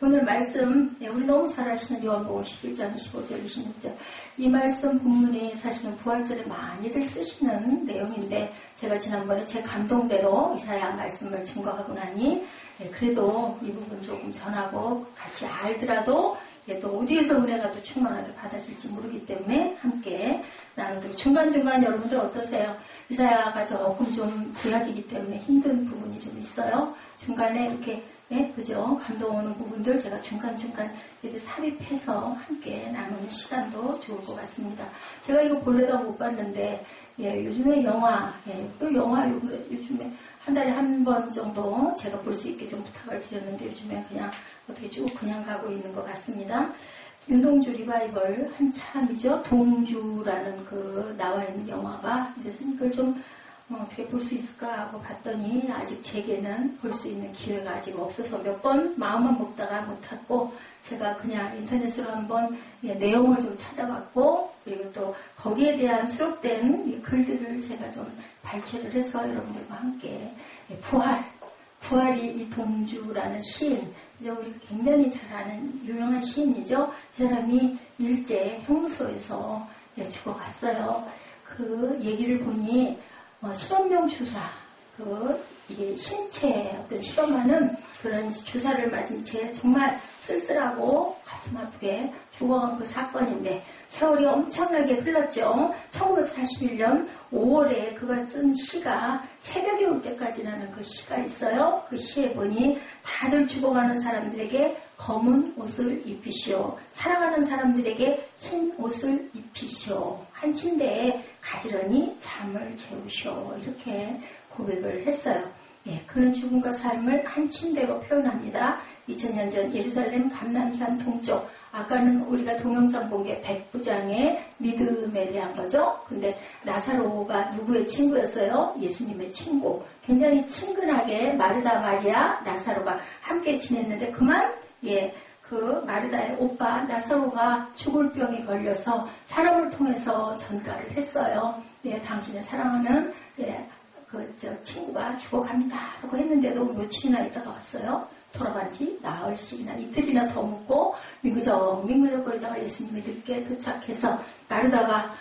오늘 말씀, 우리 너무 잘 아시는 요한복음 11장 25절 26절 이 말씀 본문이 사실은 부활절에 많이들 쓰시는 내용인데 제가 지난번에 제 감동대로 이사야 말씀을 증거하고 나니 그래도 이 부분 조금 전하고 같이 알더라도 또 어디에서 은혜가 또 충만하게 받아질지 모르기 때문에 함께 나누도록 중간중간 여러분들 어떠세요? 이사야가 조금 좀 구약이기 때문에 힘든 부분이 좀 있어요. 중간에 이렇게 그죠? 감동 오는 부분들 제가 중간중간 이렇게 삽입해서 함께 나누는 시간도 좋을 것 같습니다. 제가 이거 볼래다 못 봤는데 요즘에 영화, 또 영화 요즘에 한 달에 한 번 정도 제가 볼 수 있게 좀 부탁을 드렸는데 요즘에 그냥 어떻게 쭉 그냥 가고 있는 것 같습니다. 윤동주 리바이벌 한참이죠. 동주라는 그 나와 있는 영화가 그래서 이걸 좀 어떻게 볼 수 있을까 하고 봤더니 아직 제게는 볼 수 있는 기회가 아직 없어서 몇 번 마음만 먹다가 못했고 제가 그냥 인터넷으로 한번 내용을 좀 찾아봤고 그리고 또 거기에 대한 수록된 글들을 제가 좀 발췌를 해서 여러분들과 함께 부활이 이 동주라는 시인 우리 굉장히 잘 아는 유명한 시인이죠. 이 사람이 일제 형무소에서 죽어갔어요. 그 얘기를 보니 실험용 주사, 이게 신체에 어떤 실험하는 그런 주사를 맞은 채 정말 쓸쓸하고 가슴 아프게 죽어간 그 사건인데 세월이 엄청나게 흘렀죠. 1941년 5월에 그가 쓴 시가 새벽이 올 때까지 나는 그 시가 있어요. 그 시에 보니 다들 죽어가는 사람들에게 검은 옷을 입히시오. 살아가는 사람들에게 흰 옷을 입히시오. 한 침대에 가지런히 잠을 재우시오. 이렇게 고백을 했어요. 그는 죽음과 삶을 한 침대로 표현합니다. 2000년 전 예루살렘 감람산 동쪽 아까는 우리가 동영상 본 게 백부장의 믿음에 대한 거죠. 근데 라사로가 누구의 친구였어요? 예수님의 친구. 굉장히 친근하게 마르다 마리아 라사로가 함께 지냈는데 그만 그 마르다의 오빠 라사로가 죽을 병에 걸려서 사람을 통해서 전가를 했어요. 당신의 사랑하는 친구가 죽어갑니다 라고 했는데도 며칠이나 있다가 왔어요. 돌아간 지 나흘씩이나 이틀이나 더 묵고 미무적거리다가 예수님이 늦게 도착해서 마르다가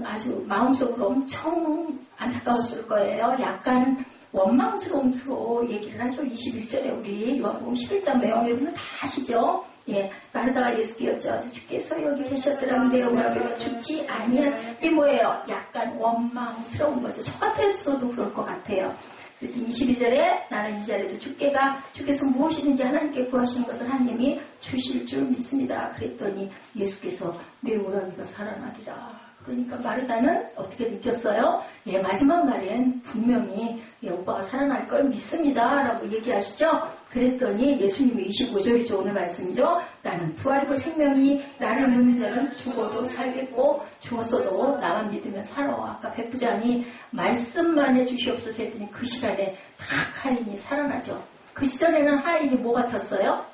아주 마음속으로 엄청 안타까웠을 거예요. 약간 원망스러움으로 얘기를 하죠. 21절에 우리 요한복음 11장 내용 여러분은 다 아시죠? 마르다가 예수께 여쭤 주께서 여기 계셨더라면 내 오라비가 죽지 아니한 이 뭐예요? 약간 원망스러운 거죠. 저 같았어도 그럴 것 같아요. 22절에 나는 이 자리에도 주께서 무엇이든지 하나님께 구하시는 것을 하나님이 주실 줄 믿습니다. 그랬더니 예수께서 내 오라비가 살아나리라. 그러니까 마르다는 어떻게 느꼈어요? 마지막 날엔 분명히 오빠가 살아날 걸 믿습니다 라고 얘기하시죠. 그랬더니 예수님이 25절이죠. 오늘 말씀이죠. 나는 부활이고 생명이 나를 믿는 자는 죽어도 살겠고 죽었어도 나만 믿으면 살아. 아까 백부장이 말씀만 해주시옵소서 했더니 그 시간에 딱 하인이 살아나죠. 그 시절에는 하인이 뭐 같았어요?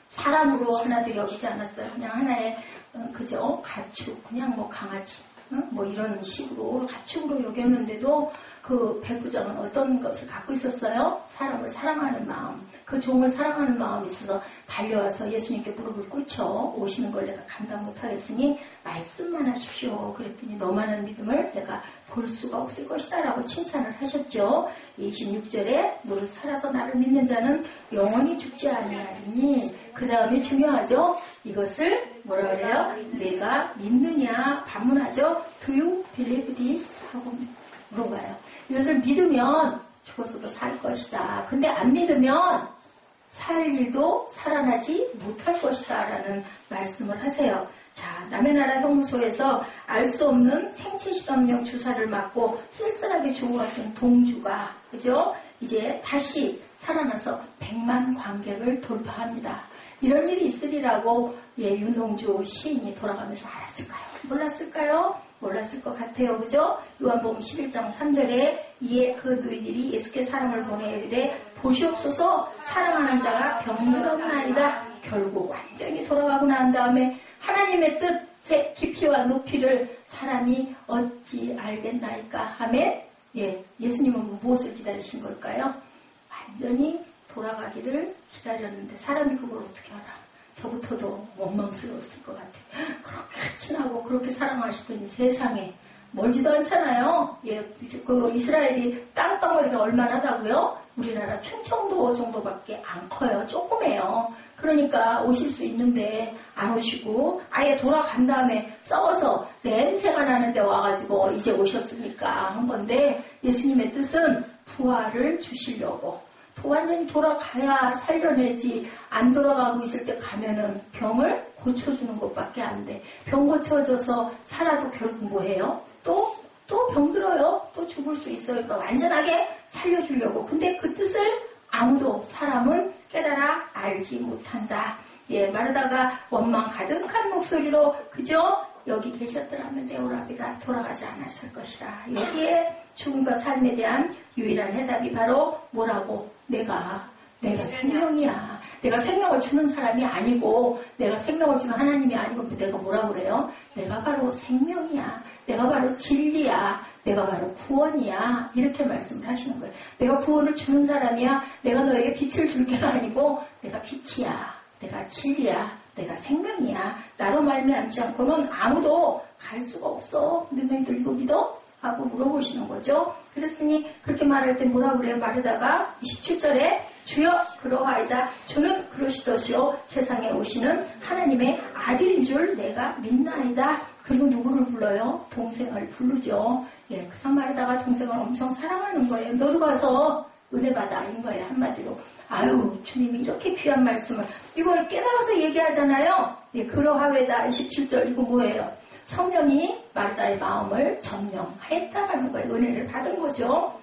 사람으로 하나도 여기지 않았어요. 그냥 하나의 그죠? 가축, 그냥 강아지, 이런 식으로 가축으로 여겼는데도 그 백부장은 어떤 것을 갖고 있었어요? 사람을 사랑하는 마음, 그 종을 사랑하는 마음이 있어서 달려와서 예수님께 무릎을 꿇죠. 오시는 걸 내가 감당 못하겠으니 말씀만 하십시오. 그랬더니 너만한 믿음을 내가 볼 수가 없을 것이다 라고 칭찬을 하셨죠. 26절에 무릇 살아서 나를 믿는 자는 영원히 죽지 아니하리니 그 다음에 중요하죠. 이것을 뭐라 그래요? 내가 믿느냐 반문하죠. Do you believe this? 하고 물어봐요. 이것을 믿으면 죽었어도 살 것이다. 근데 안 믿으면 살 일도 살아나지 못할 것이다 라는 말씀을 하세요. 자, 남의 나라 형무소에서 알 수 없는 생체 실험용 주사를 맞고 쓸쓸하게 죽어갔던 동주가 그죠? 이제 다시 살아나서 100만 관객을 돌파합니다. 이런 일이 있으리라고 윤동주 시인이 돌아가면서 알았을까요? 몰랐을까요? 몰랐을 것 같아요. 그죠? 요한복음 11장 3절에 이에 그 너희들이 예수께 사람을 보내이르되 보시옵소서 사랑하는 자가 병들었나이다. 결국 완전히 돌아가고 난 다음에 하나님의 뜻의 깊이와 높이를 사람이 어찌 알겠나이까 하매 예수님은 무엇을 기다리신 걸까요? 완전히 돌아가기를 기다렸는데 사람이 그걸 어떻게 알아? 저부터도 원망스러웠을 것 같아요. 그렇게 친하고 그렇게 사랑하시더니 세상에 멀지도 않잖아요. 예, 그 이스라엘이 땅덩어리가 얼마나다고요? 우리나라 충청도 정도밖에 안 커요. 조그매요. 그러니까 오실 수 있는데 안 오시고 아예 돌아간 다음에 썩어서 냄새가 나는데 와가지고 이제 오셨으니까 한 건데 예수님의 뜻은 부활을 주시려고 완전히 돌아가야 살려내지 안 돌아가고 있을 때 가면은 병을 고쳐주는 것밖에 안 돼. 병 고쳐져서 살아도 결국 뭐해요? 또 병들어요. 또 죽을 수 있어요. 그러니까 완전하게 살려주려고. 근데 그 뜻을 아무도 사람은 깨달아 알지 못한다. 예, 마르다가 원망 가득한 목소리로 그저 여기 계셨더라면 내 오라비가 돌아가지 않았을 것이라. 여기에 죽음과 삶에 대한 유일한 해답이 바로 뭐라고? 내가 생명이야. 내가 생명을 주는 사람이 아니고 내가 생명을 주는 하나님이 아니고 내가 뭐라고 그래요? 내가 바로 생명이야. 내가 바로 진리야. 내가 바로 구원이야. 이렇게 말씀을 하시는 거예요. 내가 구원을 주는 사람이야. 내가 너에게 빛을 줄 게가 아니고 내가 빛이야. 내가 진리야. 내가 생명이야. 나로 말미암지 않고는 아무도 갈 수가 없어. 근데 너희들 이거 믿어? 하고 물어보시는 거죠. 그랬으니 그렇게 말할 때 뭐라 그래요? 마르다가 27절에 주여 그러하이다. 주는 그러시더시요 세상에 오시는 하나님의 아들인 줄 내가 믿나이다. 그리고 누구를 불러요? 동생을 부르죠. 예, 그 상마르다가 동생을 엄청 사랑하는 거예요. 너도 가서 은혜 받아 인 거예요. 한마디로. 아유 주님이 이렇게 귀한 말씀을 이걸 깨달아서 얘기하잖아요. 예, 그러하외다 27절 이거 뭐예요? 성령이 마르다의 마음을 점령했다라는 거예요. 은혜를 받은 거죠.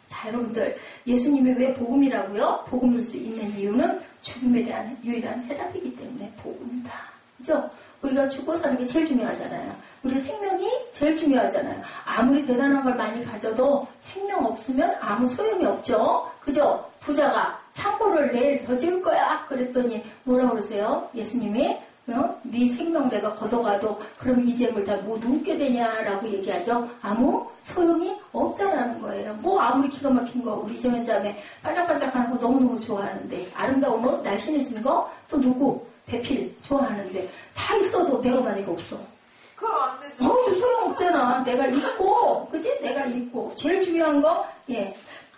자, 여러분들 예수님이 왜 복음이라고요? 복음일 수 있는 이유는 죽음에 대한 유일한 해답이기 때문에 복음이다. 그죠? 우리가 죽고 사는 게 제일 중요하잖아요. 우리 생명이 제일 중요하잖아요. 아무리 대단한 걸 많이 가져도 생명 없으면 아무 소용이 없죠. 그죠? 부자가 창고를 내일 더 지을 거야. 그랬더니 뭐라고 그러세요? 예수님이 네 생명 내가 걷어가도 그럼 이 재물 다 뭐 누게 되냐라고 얘기하죠. 아무 소용이 없다라는 거예요. 뭐 아무리 기가 막힌 거 우리 이정현 자매 반짝반짝하는 거 너무너무 좋아하는데 아름다운 거 날씬해진 거 또 누구 배필 좋아하는데 다 있어도 내가 만약에 없어. 그럼 안 되죠. 소용없잖아. 내가 있고 그치? 내가 있고 제일 중요한 거 예.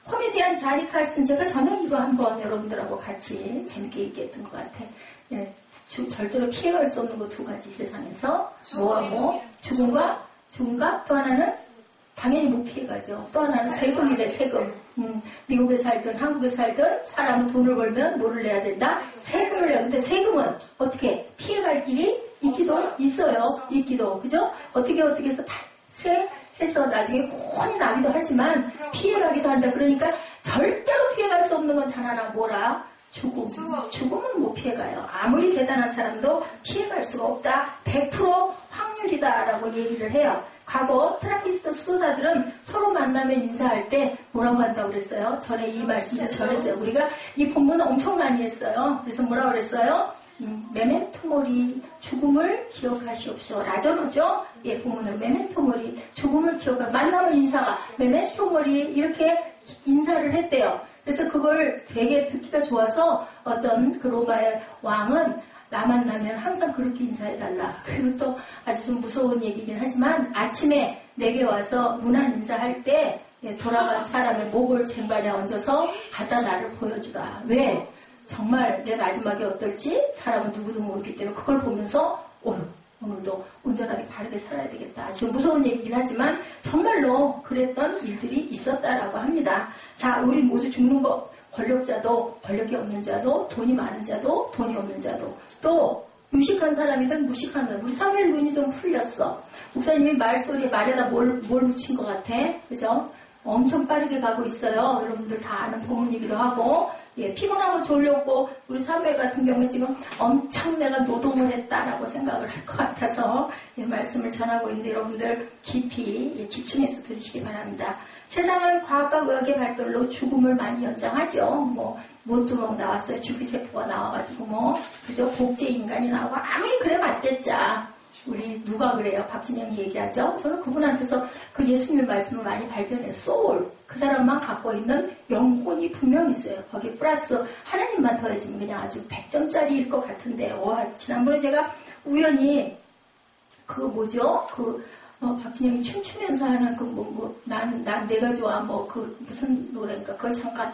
코미디언 자니 칼슨 제가 전에 이거 한번 여러분들하고 같이 재밌게 얘기했던 것 같아. 예, 절대로 피해갈 수 없는 거 두 가지 세상에서 뭐하고 죽음과 또 하나는 당연히 못 피해가죠. 또 하나는 세금이래 세금. 미국에 살든 한국에 살든 사람은 돈을 벌면 뭐를 내야 된다? 세금을 내야 되는데 세금은 어떻게 피해갈 길이 있기도 있어요. 있기도 그죠? 어떻게 해서 해서 나중에 혼이 나기도 하지만 피해가기도 한다. 그러니까 절대로 피해갈 수 없는 건 단 하나 뭐라? 죽음은 못 피해가요. 아무리 대단한 사람도 피해갈 수가 없다. 100% 확률이다라고 얘기를 해요. 과거 트라키스트 수도사들은 서로 만나면 인사할 때 뭐라고 한다고 그랬어요? 전에 이 말씀도 전했어요. 우리가 이 본문을 엄청 많이 했어요. 그래서 뭐라고 그랬어요? 메멘토 모리 죽음을 기억하시옵소서. 라저노죠? 예, 본문은 메멘토 모리 죽음을 기억하 만나면 인사가 메멘토 모리 이렇게 인사를 했대요. 그래서 그걸 되게 듣기가 좋아서 어떤 그 로마의 왕은 나 만나면 항상 그렇게 인사해달라. 그리고 또 아주 좀 무서운 얘기긴 하지만 아침에 내게 와서 문안 인사할 때 돌아간 사람의 목을 쟁반에 얹어서 갖다 나를 보여주라. 왜? 정말 내 마지막에 어떨지 사람은 누구도 모르기 때문에 그걸 보면서 오늘도 온전하게 바르게 살아야 되겠다. 좀 무서운 얘기긴 하지만 정말로 그랬던 일들이 있었다라고 합니다. 자, 우리 모두 죽는 거 권력자도 권력이 없는 자도 돈이 많은 자도 돈이 없는 자도 또 유식한 사람이든 무식한 사람. 우리 사무엘 눈이 좀 풀렸어. 목사님이 말에다 뭘 묻힌 것 같아. 그죠? 엄청 빠르게 가고 있어요. 여러분들 다 아는 본문이기도 하고 예, 피곤하고 졸렸고 우리 사무엘 같은 경우는 지금 엄청 내가 노동을 했다라고 생각을 할 것 같아서 예, 말씀을 전하고 있는데 여러분들 깊이 예, 집중해서 들으시기 바랍니다. 세상은 과학과 의학의 발달로 죽음을 많이 연장하죠. 뭐 모뚜멍 나왔어요. 주기세포가 나와가지고 그죠? 복제 인간이 나오고 아무리 그래 맞댔자 우리 누가 그래요? 박진영이 얘기하죠. 저는 그분한테서 그 예수님의 말씀을 많이 발견해요. 소울. 그 사람만 갖고 있는 영혼이 분명히 있어요. 거기에 플러스 하나님만 더해지면 그냥 아주 100점짜리일 것 같은데, 지난번에 제가 우연히 박진영이 춤추면서 하는 난 내가 좋아, 무슨 노래인가, 그걸 잠깐,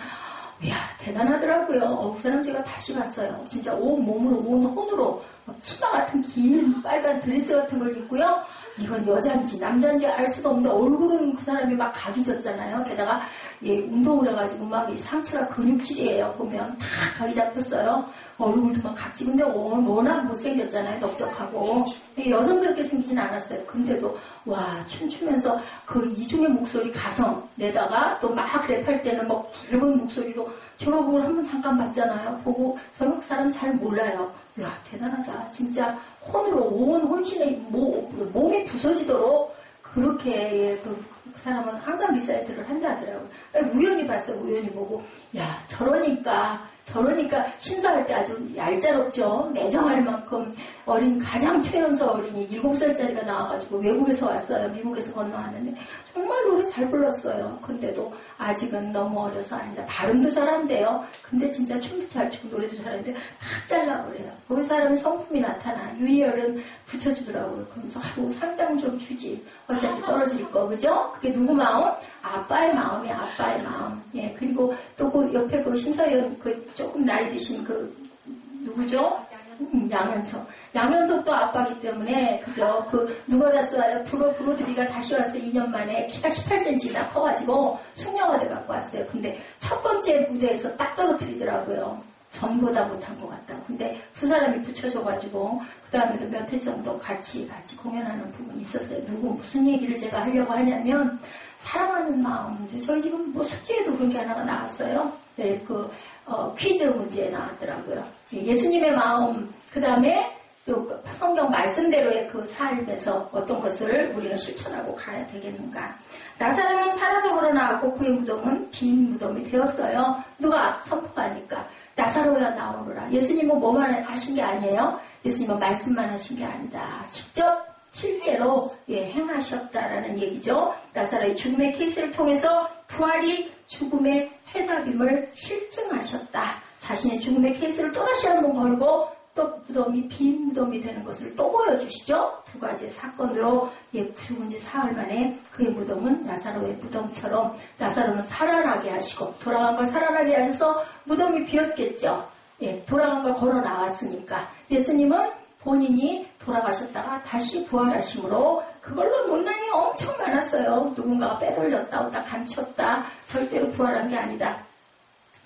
이야, 대단하더라고요. 그 사람 제가 다시 봤어요. 진짜 온 몸으로, 온 혼으로, 치마 같은 긴 빨간 드레스 같은 걸 입고요. 이건 여자인지 남자인지 알 수도 없는데 얼굴은 그 사람이 막 각이 졌잖아요. 게다가 운동을 해가지고 막 이 상체가 근육질이에요. 보면 다 각이 잡혔어요. 얼굴도 막 각지. 근데 워낙 못생겼잖아요. 넓적하고. 여성스럽게 생기진 않았어요. 근데도 와, 춤추면서 그 이중의 목소리 가성 내다가 또 막 랩할 때는 막 붉은 목소리로 제가 그걸 한번 잠깐 봤잖아요. 보고 저는 그 사람 잘 몰라요. 야, 대단하다. 진짜 혼으로 온 혼신의 몸이 부서지도록 그렇게 그 사람은 항상 리사이트를 한다더라고요. 우연히 봤어요. 우연히 보고 야, 저러니까 신사할 때 아주 얄짤없죠. 매정할 만큼 어린 가장 최연소 어린이 7살짜리가 나와가지고 외국에서 왔어요. 미국에서 건너왔는데 정말 노래 잘 불렀어요. 근데도 아직은 너무 어려서 아니다. 발음도 잘한대요. 근데 진짜 춤도 잘 추고 노래도 잘하는데 탁 잘라버려요. 거기 사람이 성품이 나타나. 유희열은 붙여주더라고요. 그러면서 상장 좀 주지. 어차피 떨어질 거, 그죠? 그게 누구 마음? 아빠의 마음이야. 아빠의 마음. 예, 그리고 또 그 옆에 그 심사위원 조금 나이 드신 누구죠? 양현석도 아빠기 때문에, 그죠? 누가 다시 와요? 브로드리가 다시 왔어요. 2년 만에 키가 18cm나 커가지고 숙녀화돼 갖고 왔어요. 근데 첫 번째 무대에서 딱 떨어뜨리더라고요. 전보다 못한 것 같다. 근데 두 사람이 붙여줘가지고, 그 다음에도 몇 회 정도 같이 공연하는 부분이 있었어요. 무슨 얘기를 제가 하려고 하냐면, 사랑하는 마음. 저희 지금 숙제에도 그런 게 하나가 나왔어요. 네, 퀴즈 문제에 나왔더라고요. 예수님의 마음, 그 다음에 또 성경 말씀대로의 그 삶에서 어떤 것을 우리는 실천하고 가야 되겠는가. 나사로는 살아서 걸어나왔고 그의 무덤은 빈 무덤이 되었어요. 누가 선포하니까. 나사로야 나오느라. 예수님은 뭐만 하신 게 아니에요. 예수님은 말씀만 하신 게 아니다. 직접 실제로 행하셨다라는 얘기죠. 나사로의 죽음의 케이스를 통해서 부활이 죽음의 해답임을 실증하셨다. 자신의 죽음의 케이스를 또다시 한번 걸고 또 무덤이 빈 무덤이 되는 것을 또 보여주시죠. 두 가지 사건으로 죽은 지 사흘 만에 그의 무덤은 나사로의 무덤처럼 나사로는 살아나게 하시고 돌아간 걸 살아나게 하셔서 무덤이 비었겠죠. 돌아간 걸 걸어 나왔으니까. 예수님은 본인이 돌아가셨다가 다시 부활하심으로 그걸로 논란이 엄청 많았어요. 누군가가 빼돌렸다, 어디다 감췄다. 절대로 부활한 게 아니다.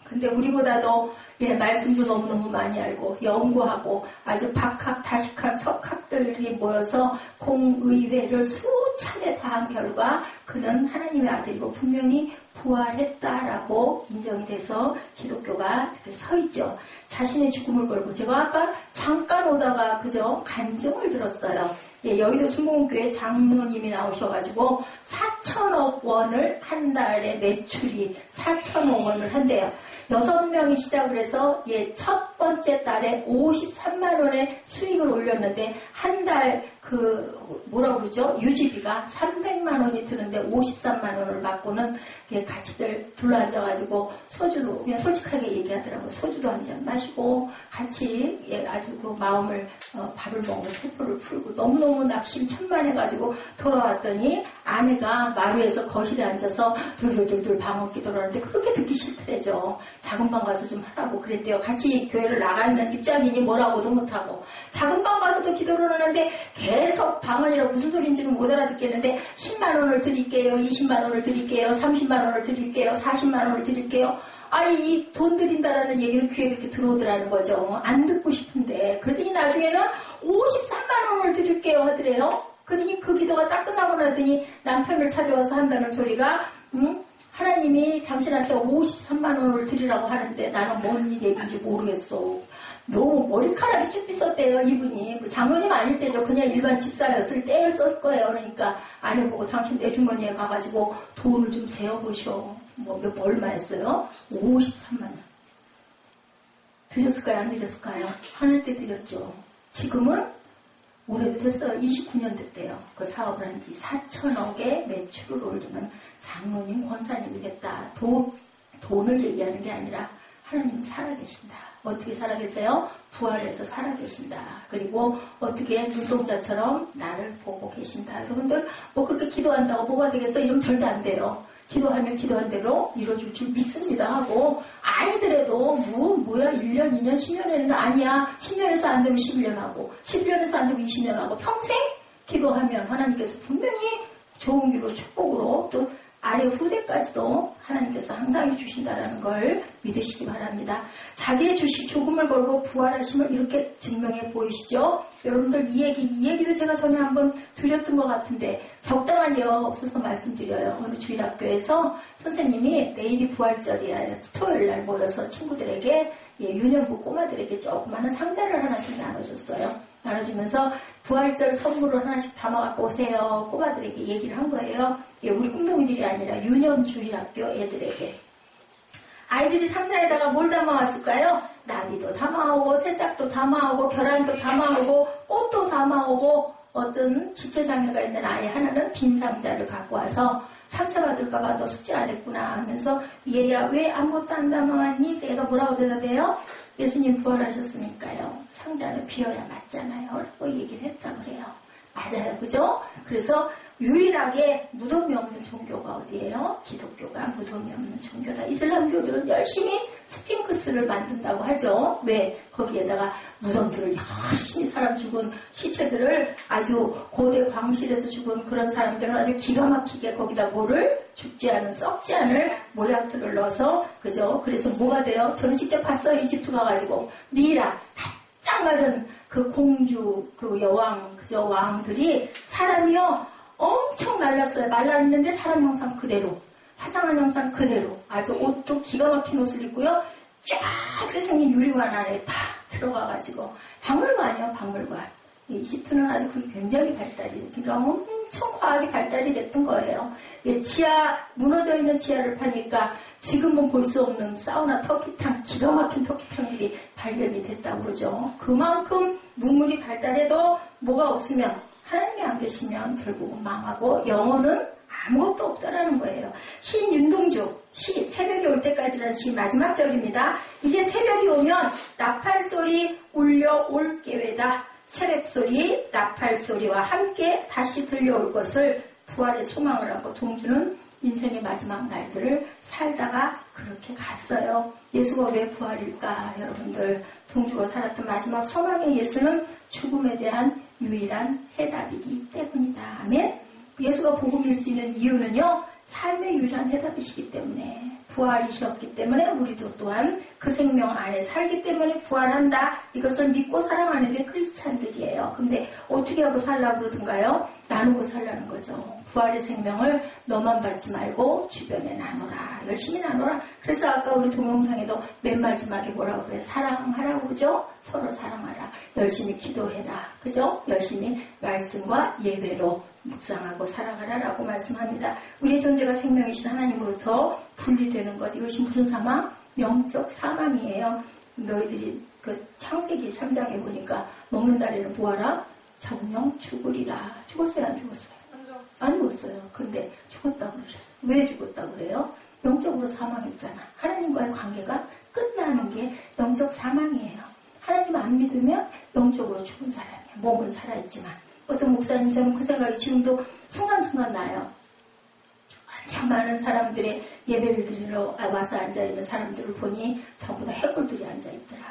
근데 우리보다도 말씀도 너무너무 많이 알고 연구하고 아주 박학, 다식한 석학들이 모여서 공의회를 수차례 다한 결과 그는 하나님의 아들이고 분명히 부활했다라고 인정이 돼서 기독교가 이렇게 서 있죠. 자신의 죽음을 걸고 제가 아까 잠깐 오다가 그저 간증을 들었어요. 여의도 순복음교회 장로님이 나오셔가지고 4천억 원을 한 달에 매출이 4천억 원을 한대요. 6명이 시작을 해서 첫 번째 달에 53만 원의 수익을 올렸는데 한 달 뭐라고 그러죠? 유지비가 300만 원이 드는데 53만 원을 받고는 같이들 둘러앉아가지고 소주도 그냥 솔직하게 얘기하더라고요. 소주도 한 잔 마시고 같이 아주 그 마음을 밥을 먹고 세포를 풀고 너무너무 낙심천만해가지고 돌아왔더니 아내가 마루에서 거실에 앉아서 둘둘둘둘 방언 기도를 하는데 그렇게 듣기 싫더래죠. 작은 방 가서 좀 하라고 그랬대요. 같이 교회를 나가는 입장이니 뭐라고도 못하고 작은 방 가서도 기도를 하는데 계속 방언이라 무슨 소리인지는 못 알아듣겠는데 10만 원을 드릴게요. 20만 원을 드릴게요. 30만 원을 드릴게요. 40만 원을 드릴게요. 아니 이 돈 드린다라는 얘기를 귀에 이렇게 들어오더라는 거죠. 안 듣고 싶은데 그러더니 나중에는 53만 원을 드릴게요 하더래요. 그러더니 그 기도가 딱 끝나고 나더니 남편을 찾아와서 한다는 소리가 하나님이 당신한테 53만 원을 드리라고 하는데 나는 뭔 얘기인지 모르겠어. 너무 머리카락이 쭉 있었대요, 이분이. 장로님 아닐 때죠. 그냥 일반 집사였을 때를 썼 거예요. 그러니까 아내 보고 당신 내 주머니에 가가지고 돈을 좀 세어보셔. 얼마였어요? 53만 원. 드렸을까요? 안 드렸을까요? 하늘 때 드렸죠. 지금은 올해도 됐어요. 29년 됐대요. 그 사업을 한 지 4천억의 매출을 올리는 장로님, 권사님이겠다. 돈을 얘기하는 게 아니라 하나님 살아계신다. 어떻게 살아계세요? 부활해서 살아계신다. 그리고 어떻게 눈동자처럼 나를 보고 계신다. 여러분들 뭐 그렇게 기도한다고 뭐가 되겠어? 이러면 절대 안 돼요. 기도하면 기도한 대로 이루어질 줄 믿습니다 하고 아니더라도 뭐야 1년, 2년, 10년 했는데 아니야. 10년에서 안 되면 11년 하고 11년에서 안 되면 20년 하고 평생 기도하면 하나님께서 분명히 좋은 길로 축복으로 또 아래 후대까지도 하나님께서 항상 해주신다는 걸 믿으시기 바랍니다. 자기의 주식 조금을 걸고 부활하심을 이렇게 증명해 보이시죠? 여러분들 이 얘기도 제가 전에 한번 드렸던 것 같은데 적당한 예화가 없어서 말씀드려요. 어느 주일학교에서 선생님이 내일이 부활절이야. 토요일 날 모여서 친구들에게 유년부 꼬마들에게 조그마한 상자를 하나씩 나눠줬어요. 나눠주면서 부활절 선물을 하나씩 담아갖고 오세요. 꼬마들에게 얘기를 한 거예요. 우리 꿈동이들이 아니라 유년주일학교 애들에게. 아이들이 상자에다가 뭘 담아왔을까요? 나비도 담아오고 새싹도 담아오고 계란도 담아오고 꽃도 담아오고 어떤 지체장애가 있는 아이 하나는 빈 상자를 갖고 와서 상처받을까봐 너 숙제 안 했구나 하면서 얘야 왜 아무것도 안 담아왔니? 내가 뭐라고 대답해요? 예수님 부활하셨으니까요. 상자는 비어야 맞잖아요. 라고 얘기를 했다고 그래요. 맞아요. 그죠? 그래서 유일하게 무덤이 없는 종교가 어디예요? 기독교가 무덤이 없는 종교다. 이슬람교들은 열심히 스핑크스를 만든다고 하죠. 왜? 거기에다가 무덤들을 열심히 사람 죽은 시체들을 아주 고대 광실에서 죽은 그런 사람들은 아주 기가 막히게 거기다 뭐를 죽지 않은 썩지 않을 모략들을 넣어서 그죠? 그래서 뭐가 돼요? 저는 직접 봤어요. 이집트 가가지고 미라 바짝 마른 그 공주 그 여왕 그죠? 왕들이 사람이요 엄청 말랐어요. 말랐는데 사람 형상 그대로 화장한 형상 그대로 아주 옷도 기가 막힌 옷을 입고요. 쫙 생긴 유리관 안에 다 들어가가지고 박물관이요. 박물관. 이집트는 아주 굉장히 발달이 그러니까 엄청 과학이 발달이 됐던 거예요. 지하 무너져 있는 지하를 파니까 지금은 볼 수 없는 사우나 터키탕 기가 막힌 터키탕들이 발견이 됐다고 그러죠. 그만큼 문물이 발달해도 뭐가 없으면 하나님이 안 계시면 결국은 망하고 영혼은 아무것도 없다라는 거예요. 시인 윤동주 시 새벽이 올 때까지라는 시 마지막 절입니다. 이제 새벽이 오면 나팔소리 울려올 계획다. 새벽소리, 나팔소리와 함께 다시 들려올 것을 부활의 소망을 하고 동주는 인생의 마지막 날들을 살다가 그렇게 갔어요. 예수가 왜 부활일까? 여러분들 동주가 살았던 마지막 소망의 예수는 죽음에 대한 유일한 해답이기 때문이다. 아멘? 예수가 복음일 수 있는 이유는요. 삶의 유일한 해답이시기 때문에 부활이셨기 때문에 우리도 또한 그 생명 안에 살기 때문에 부활한다. 이것을 믿고 사랑하는 게 크리스찬들이에요. 근데 어떻게 하고 살라고 그러던가요? 나누고 살라는 거죠. 부활의 생명을 너만 받지 말고 주변에 나눠라. 열심히 나눠라. 그래서 아까 우리 동영상에도 맨 마지막에 뭐라고 그래? 사랑하라고 그죠? 서로 사랑하라. 열심히 기도해라. 그죠? 열심히 말씀과 예배로 묵상하고 사랑하라라고 말씀합니다. 우리의 존재가 생명이신 하나님으로부터 분리되는 것. 이것이 무슨 사망? 영적 사망이에요. 너희들이 그 창세기 3장에 보니까 먹는 달에는 뭐하라? 정령 죽으리라. 죽었어요? 안 죽었어요? 안 죽었어요. 근데 죽었다고 그러셨어요. 왜 죽었다고 그래요? 영적으로 사망했잖아. 하나님과의 관계가 끝나는 게 영적 사망이에요. 하나님 안 믿으면 영적으로 죽은 사람이에요. 몸은 살아있지만. 어떤 목사님처럼 그 생각이 지금도 순간순간 나요. 참 많은 사람들의 예배를 드리러 와서 앉아있는 사람들을 보니 전부 다 해골들이 앉아있더라.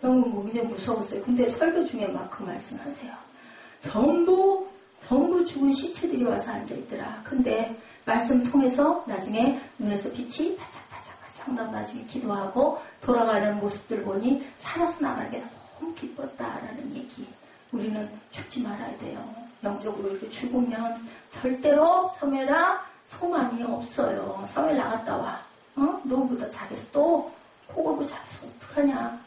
너무 굉장히 무서웠어요. 근데 설교 중에 막 그 말씀하세요. 전부 죽은 시체들이 와서 앉아있더라. 근데 말씀 통해서 나중에 눈에서 빛이 바짝바짝바짝 나고 나중에 기도하고 돌아가는 모습들 보니 살아서 나가게 너무 기뻤다라는 얘기. 우리는 죽지 말아야 돼요. 영적으로 이렇게 죽으면 절대로 성애라 소망이 없어요. 성애 나갔다 와. 너보다 잘해서 또 코골고 잘해서 어떡하냐.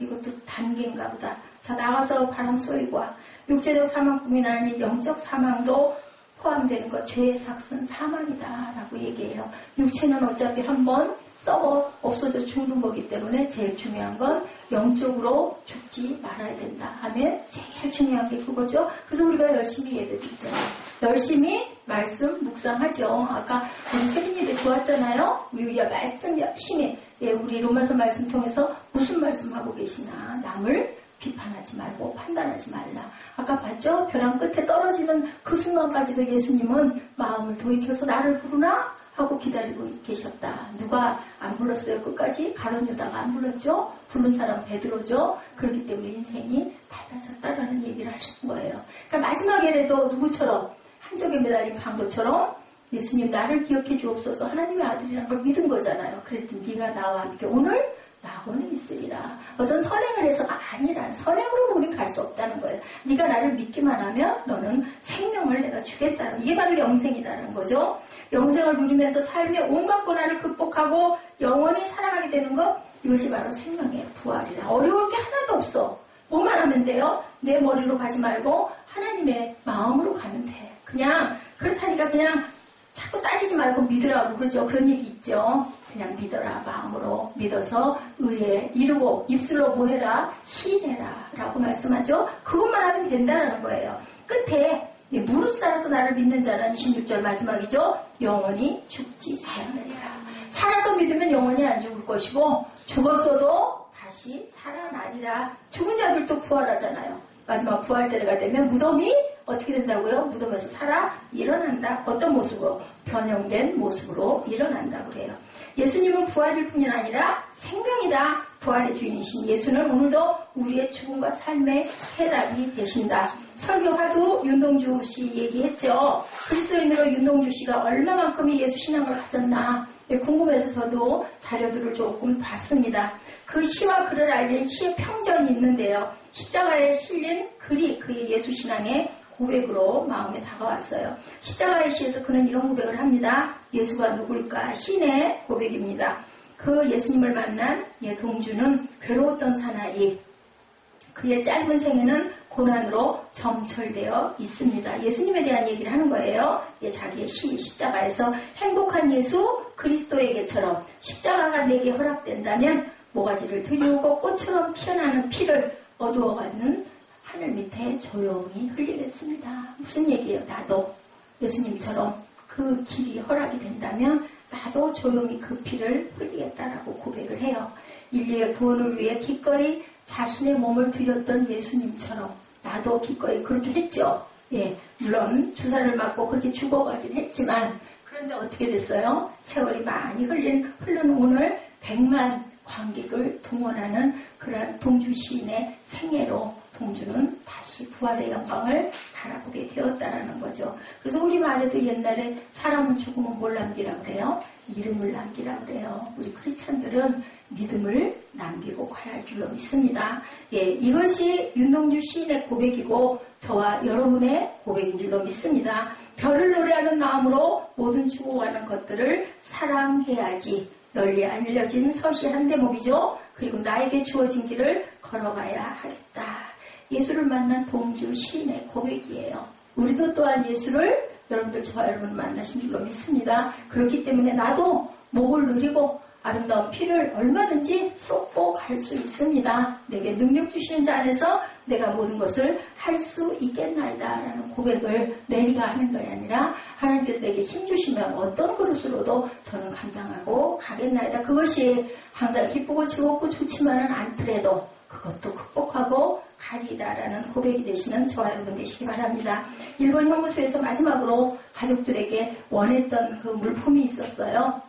이것도 단계인가 보다. 자 나가서 바람 쏘이고 와. 육체적 사망뿐만 아닌 영적 사망도 포함되는 것, 죄의 삭은 사망이다라고 얘기해요. 육체는 어차피 한번 썩어 없어져 죽는 거기 때문에 제일 중요한 건 영적으로 죽지 말아야 된다 하면 제일 중요한 게 그거죠. 그래서 우리가 열심히 예배드리잖아요. 열심히 말씀 묵상하죠. 아까 우리 세린 예배 좋았잖아요. 우리가 말씀 열심히, 우리 로마서 말씀 통해서 무슨 말씀하고 계시나, 남을 비판하지 말고 판단하지 말라. 아까 봤죠? 벼랑 끝에 떨어지는 그 순간까지도 예수님은 마음을 돌이켜서 나를 부르나? 하고 기다리고 계셨다. 누가 안 불렀어요? 끝까지? 가룟 유다가 안 불렀죠? 부른 사람 베드로죠? 그렇기 때문에 인생이 달라졌다라는 얘기를 하시는 거예요. 그러니까 마지막에라도 누구처럼? 한쪽에 매달린 강도처럼 예수님 나를 기억해 주옵소서, 하나님의 아들이라는 걸 믿은 거잖아요. 그랬더니 네가 나와 함께 오늘 나고는 있으리라. 어떤 선행을 해서가 아니라 선행으로 우린 갈 수 없다는 거예요. 네가 나를 믿기만 하면 너는 생명을 내가 주겠다는, 이게 바로 영생이라는 거죠. 영생을 누리면서 삶의 온갖 고난을 극복하고 영원히 살아가게 되는 것, 이것이 바로 생명의 부활이라. 어려울 게 하나도 없어. 뭐만 하면 돼요? 내 머리로 가지 말고 하나님의 마음으로 가면 돼. 그냥 그렇다니까 그냥 자꾸 따지지 말고 믿으라고 그러죠. 그런 얘기 있죠. 그냥 믿어라. 마음으로 믿어서 의에 이루고 입술로 뭐해라? 시인해라 라고 말씀하죠. 그것만 하면 된다는 거예요. 끝에 무릇 살아서 나를 믿는 자는 26절 마지막이죠. 영원히 죽지 아니하리라. 살아서 믿으면 영원히 안 죽을 것이고 죽었어도 다시 살아나리라. 죽은 자들도 부활하잖아요. 마지막 부활 때가 되면 무덤이 어떻게 된다고요? 무덤에서 살아 일어난다. 어떤 모습으로? 변형된 모습으로 일어난다고 그래요. 예수님은 부활일 뿐이 아니라 생명이다. 부활의 주인이신 예수는 오늘도 우리의 죽음과 삶의 해답이 되신다. 설교하도 윤동주 씨 얘기했죠. 그리스도인으로 윤동주 씨가 얼마만큼의 예수 신앙을 가졌나 궁금해서 저도 자료들을 조금 봤습니다. 그 시와 글을 알린 시의 평전이 있는데요. 십자가에 실린 글이 그의 예수 신앙의 고백으로 마음에 다가왔어요. 십자가의 시에서 그는 이런 고백을 합니다. 예수가 누굴까? 신의 고백입니다. 그 예수님을 만난 동주는 괴로웠던 사나이, 그의 짧은 생애는 고난으로 점철되어 있습니다. 예수님에 대한 얘기를 하는 거예요. 자기의 시 십자가에서 행복한 예수 그리스도에게처럼 십자가가 내게 허락된다면 모가지를 들이우고 꽃처럼 피어나는 피를 어두워가는 하늘 밑에 조용히 흘리겠습니다. 무슨 얘기예요? 나도 예수님처럼 그 길이 허락이 된다면 나도 조용히 그 피를 흘리겠다라고 고백을 해요. 인류의 구원을 위해 기꺼이 자신의 몸을 드렸던 예수님처럼 나도 기꺼이 그렇게 했죠. 물론 주사를 맞고 그렇게 죽어가긴 했지만, 그런데 어떻게 됐어요? 세월이 많이 흐른 오늘 100만 관객을 동원하는 그런 동주 시인의 생애로 동주는 다시 부활의 영광을 바라보게 되었다라는 거죠. 그래서 우리 말에도 옛날에 사람은 죽으면 뭘 남기라 그래요? 이름을 남기라 그래요. 우리 크리스찬들은 믿음을 남기고 가야 할 줄로 믿습니다. 이것이 윤동주 시인의 고백이고 저와 여러분의 고백인 줄로 믿습니다. 별을 노래하는 마음으로 모든 죽어가는 것들을 사랑해야지. 널리 알려진 서시 한 대목이죠. 그리고 나에게 주어진 길을 걸어가야 하겠다. 예수를 만난 동주 시인의 고백이에요. 우리도 또한 예수를 여러분들 저와 여러분 만나신 줄로 믿습니다. 그렇기 때문에 나도 목을 누리고 아름다운 피를 얼마든지 쏟고 갈 수 있습니다. 내게 능력 주시는 자 안에서 내가 모든 것을 할 수 있겠나이다 라는 고백을 내가 하는 것이 아니라 하나님께서 내게 힘 주시면 어떤 그릇으로도 저는 감당하고 가겠나이다. 그것이 항상 기쁘고 즐겁고 좋지만은 않더라도 그것도 극복하고 가리다라는 고백이 되시는 저와 여러분 되시기 바랍니다. 일본 형무소에서 마지막으로 가족들에게 원했던 그 물품이 있었어요.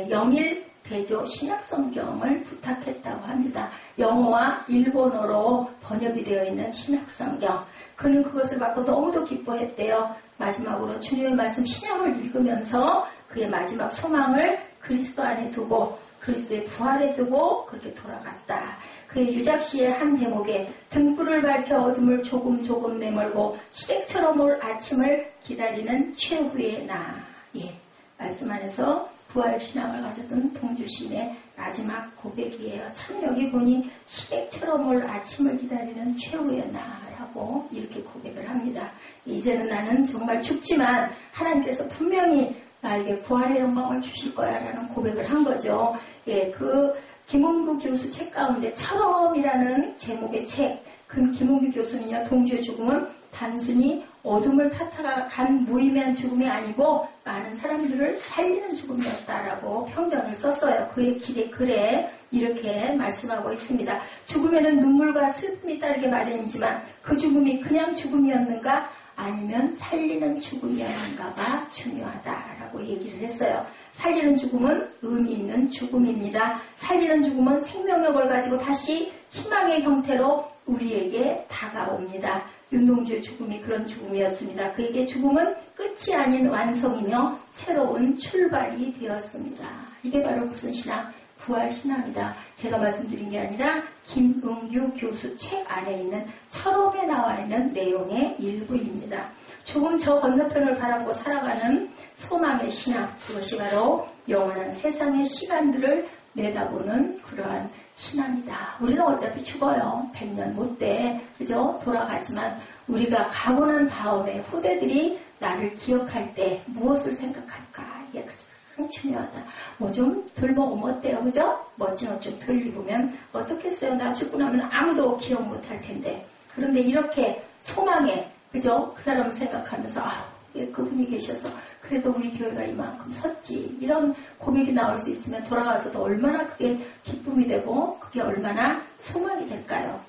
영일 대조 신약성경을 부탁했다고 합니다. 영어와 일본어로 번역이 되어 있는 신약성경. 그는 그것을 받고 너무도 기뻐했대요. 마지막으로 주님의 말씀 신약을 읽으면서 그의 마지막 소망을 그리스도 안에 두고 그리스도의 부활에 두고 그렇게 돌아갔다. 그의 유작시의 한 대목에 등불을 밝혀 어둠을 조금 내몰고 시댁처럼 올 아침을 기다리는 최후의 나. 말씀 안에서 부활신앙을 가졌던 동주시인의 마지막 고백이에요. 참 여기 보니 시댁처럼 올 아침을 기다리는 최후의 나라고 하고 이렇게 고백을 합니다. 이제는 나는 정말 죽지만 하나님께서 분명히 나에게 부활의 영광을 주실 거야 라는 고백을 한 거죠. 예, 그 김홍규 교수 책 가운데 처럼이라는 제목의 책, 그 김홍규 교수는요, 동주의 죽음은 단순히 어둠을 탓하간 무의미한 죽음이 아니고 많은 사람들을 살리는 죽음이었다라고 평전을 썼어요. 그의 길의 글에 이렇게 말씀하고 있습니다. 죽음에는 눈물과 슬픔이 따르게 마련이지만 그 죽음이 그냥 죽음이었는가 아니면 살리는 죽음이었는가가 중요하다라고 얘기를 했어요. 살리는 죽음은 의미 있는 죽음입니다. 살리는 죽음은 생명력을 가지고 다시 희망의 형태로 우리에게 다가옵니다. 윤동주의 죽음이 그런 죽음이었습니다. 그에게 죽음은 끝이 아닌 완성이며 새로운 출발이 되었습니다. 이게 바로 무슨 신앙? 부활신앙이다. 제가 말씀드린 게 아니라 김은규 교수 책 안에 있는 철옹에 나와 있는 내용의 일부입니다. 죽음 저 건너편을 바라보고 살아가는 소망의 신앙, 그것이 바로 영원한 세상의 시간들을 내다보는 그러한 신앙이다. 우리는 어차피 죽어요. 100년 못 돼. 그죠? 돌아가지만 우리가 가고 난 다음에 후대들이 나를 기억할 때 무엇을 생각할까? 이게 가장 중요하다. 뭐 좀 덜 먹으면 어때요? 그죠? 멋진 옷 좀 덜 입으면 어떻겠어요? 나 죽고 나면 아무도 기억 못 할 텐데. 그런데 이렇게 소망에, 그죠? 그 사람을 생각하면서 그분이 계셔서 그래도 우리 교회가 이만큼 섰지. 이런 고백이 나올 수 있으면 돌아가서도 얼마나 그게 기쁨이 되고 그게 얼마나 소망이 될까요?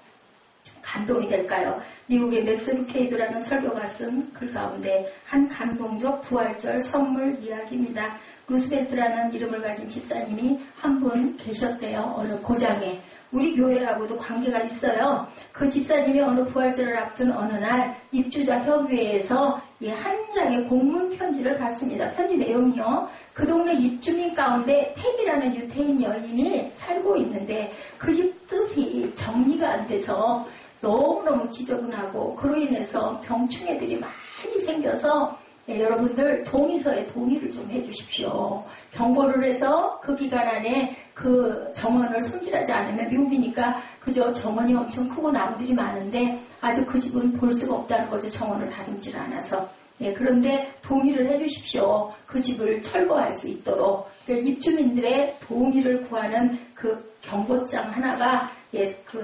감동이 될까요? 미국의 맥스 루케이드라는 설교가 쓴 글 가운데 한 감동적 부활절 선물 이야기입니다. 루스벨트라는 이름을 가진 집사님이 한 분 계셨대요. 어느 고장에. 우리 교회하고도 관계가 있어요. 그 집사님이 어느 부활절을 앞둔 어느 날 입주자 협의회에서 한 장의 공문 편지를 받습니다. 편지 내용이요. 그 동네 입주민 가운데 탭이라는 유태인 여인이 살고 있는데 그 집들이 정리가 안 돼서 너무너무 지저분하고 그로 인해서 병충해들이 많이 생겨서 여러분들 동의서에 동의를 좀 해주십시오. 경고를 해서 그 기간 안에 그 정원을 손질하지 않으면 미국이니까 그저 정원이 엄청 크고 나무들이 많은데 아직 그 집은 볼 수가 없다는 거죠. 정원을 다듬질 않아서. 그런데 동의를 해주십시오. 그 집을 철거할 수 있도록. 입주민들의 동의를 구하는 그 경고장 하나가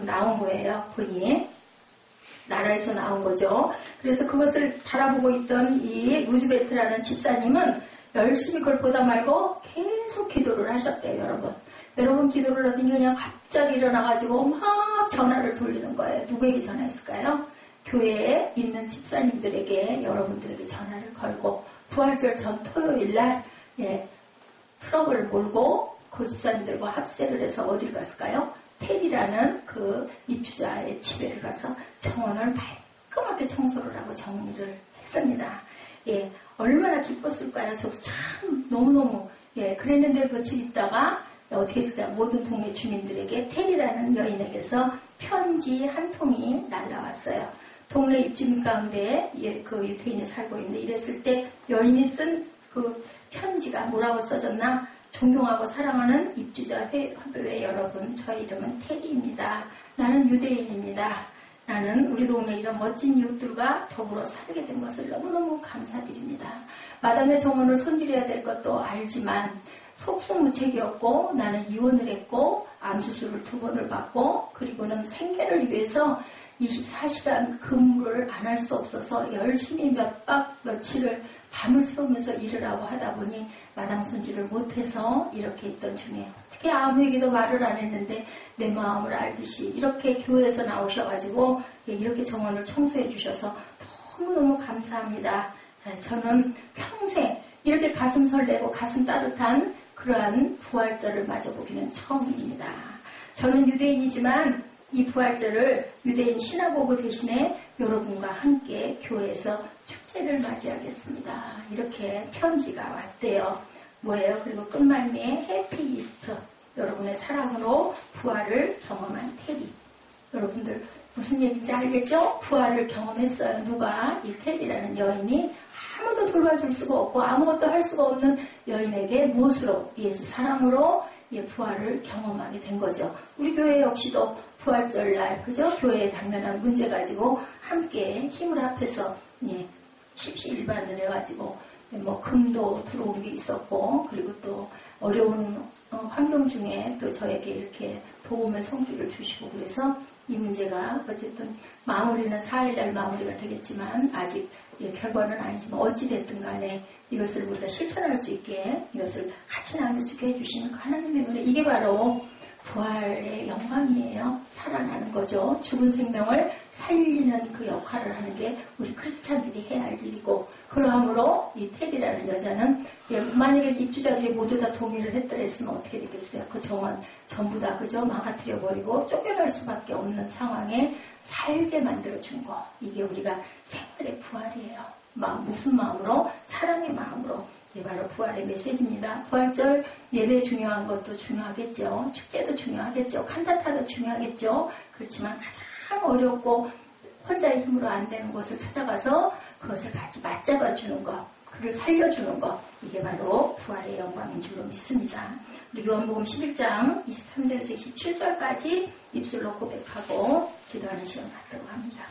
나온 거예요. 본인. 나라에서 나온 거죠. 그래서 그것을 바라보고 있던 이 루즈벨트라는 집사님은 열심히 그걸 보다 말고 계속 기도를 하셨대요, 여러분. 여러분 기도를 하더니 그냥 갑자기 일어나가지고 막 전화를 돌리는 거예요. 누구에게 전화했을까요? 교회에 있는 집사님들에게, 여러분들에게 전화를 걸고 부활절 전 토요일날 트럭을 몰고 그 집사님들과 합세를 해서 어딜 갔을까요? 텔이라는 그 입주자의 집에 가서 정원을 깔끔하게 청소를 하고 정리를 했습니다. 얼마나 기뻤을까요? 저도 참 너무너무 그랬는데 며칠 있다가 어떻게 했을까요? 모든 동네 주민들에게 텔이라는 여인에게서 편지 한 통이 날라왔어요. 동네 입주민 가운데 그 유태인이 살고 있는데 이랬을 때 여인이 쓴 그 편지가 뭐라고 써졌나? 존경하고 사랑하는 입주자 회의 여러분, 저희 이름은 테리입니다. 나는 유대인입니다. 나는 우리 동네 이런 멋진 이웃들과 더불어 살게 된 것을 너무너무 감사드립니다. 마담의 정원을 손질해야 될 것도 알지만 속수무책이었고 나는 이혼을 했고 암수술을 2번을 받고 그리고는 생계를 위해서 24시간 근무를 안 할 수 없어서 열심히 며칠을 밤을 새우면서 일을 하고 하다 보니 마당 손질을 못해서 이렇게 있던 중에 어떻게 아무에게도 말을 안 했는데 내 마음을 알듯이 이렇게 교회에서 나오셔가지고 이렇게 정원을 청소해 주셔서 너무너무 감사합니다. 저는 평생 이렇게 가슴 설레고 가슴 따뜻한 그러한 부활절을 맞아보기는 처음입니다. 저는 유대인이지만 이 부활절을 유대인 시나고그 대신에 여러분과 함께 교회에서 축제를 맞이하겠습니다. 이렇게 편지가 왔대요. 뭐예요? 그리고 끝말미에 해피 이스터. 여러분의 사랑으로 부활을 경험한 테리. 여러분들 무슨 얘기인지 알겠죠? 부활을 경험했어요. 누가? 이 테리라는 여인이 아무도 돌봐줄 수가 없고 아무것도 할 수가 없는 여인에게 무엇으로? 예수 사랑으로 부활을 경험하게 된 거죠. 우리 교회 역시도 부활절날 그죠? 교회에 당면한 문제 가지고 함께 힘을 합해서 십시일반을 해가지고 뭐 금도 들어온 게 있었고 그리고 또 어려운 환경 중에 또 저에게 이렇게 도움의 손길을 주시고 그래서 이 문제가 어쨌든 마무리는 4일날 마무리가 되겠지만 아직 결과는 아니지만 어찌됐든 간에 이것을 우리가 실천할 수 있게 이것을 같이 나눌 수 있게 해주시는 하나님의 은혜 이게 바로 부활의 영광이에요. 살아나는 거죠. 죽은 생명을 살리는 그 역할을 하는 게 우리 크리스찬들이 해야 할 일이고 그러므로 이 테리라는 여자는 만약에 입주자들이 모두 다 동의를 했더랬으면 어떻게 되겠어요? 그 정원 전부 다 그저 망가뜨려버리고 쫓겨날 수밖에 없는 상황에 살게 만들어준 거 이게 우리가 생활의 부활이에요. 무슨 마음으로? 사랑의 마음으로. 이게 바로 부활의 메시지입니다. 부활절 예배 중요한 것도 중요하겠죠. 축제도 중요하겠죠. 칸타타도 중요하겠죠. 그렇지만 가장 어렵고 혼자의 힘으로 안 되는 것을 찾아가서 그것을 같이 맞잡아주는 것, 그를 살려주는 것 이게 바로 부활의 영광인 줄로 믿습니다. 우리 요한복음 11장 23절에서 27절까지 입술로 고백하고 기도하는 시간 갖도록 합니다.